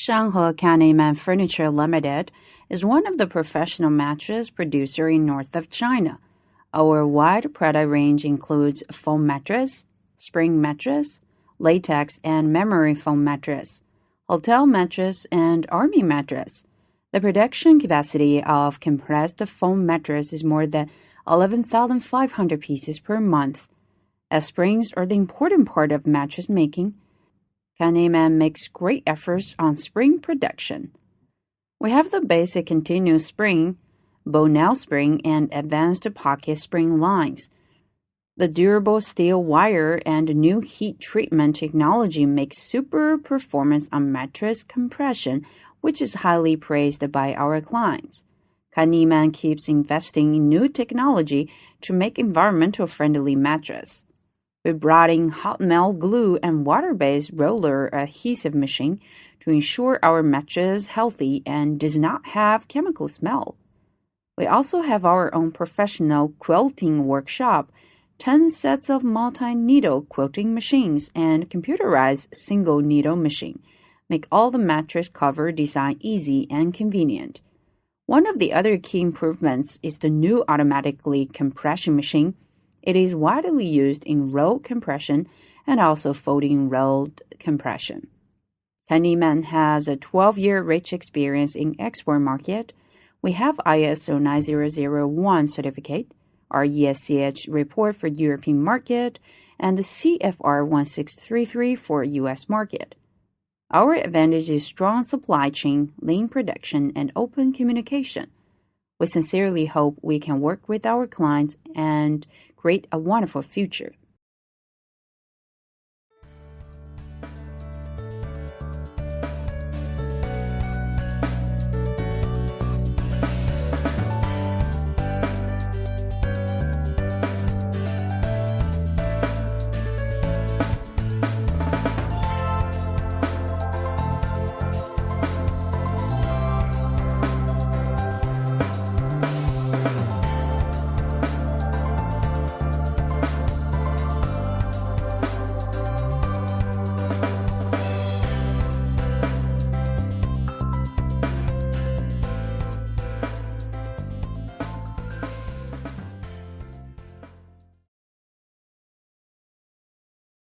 Xianghe Kaneman Furniture Ltd. Is one of the professional mattress producers in north of China. Our wide product range includes foam mattress, spring mattress, latex and memory foam mattress, hotel mattress, and army mattress. The production capacity of compressed foam mattress is more than 11,500 pieces per month. As springs are the important part of mattress making, Kaneman makes great efforts on spring production. We have the basic continuous spring, bow-nail spring, and advanced pocket spring lines. The durable steel wire and new heat treatment technology make super performance on mattress compression, which is highly praised by our clients. Kaneman keeps investing in new technology to make environmental-friendly mattress. We brought in hot melt glue and water-based roller adhesive machine to ensure our mattress healthy and does not have chemical smell. We also have our own professional quilting workshop, 10 sets of multi-needle quilting machines, and computerized single-needle machine make all the mattress cover design easy and convenient. One of the other key improvements is the new automatically compression machine. It is widely used in roll compression and also folding rolled compression. Kaneman has a 12-year rich experience in export market. We have ISO 9001 certificate, RESCH report for European market, and the CFR 1633 for U.S. market. Our advantage is strong supply chain, lean production, and open communication. We sincerely hope we can work with our clients and create a wonderful future.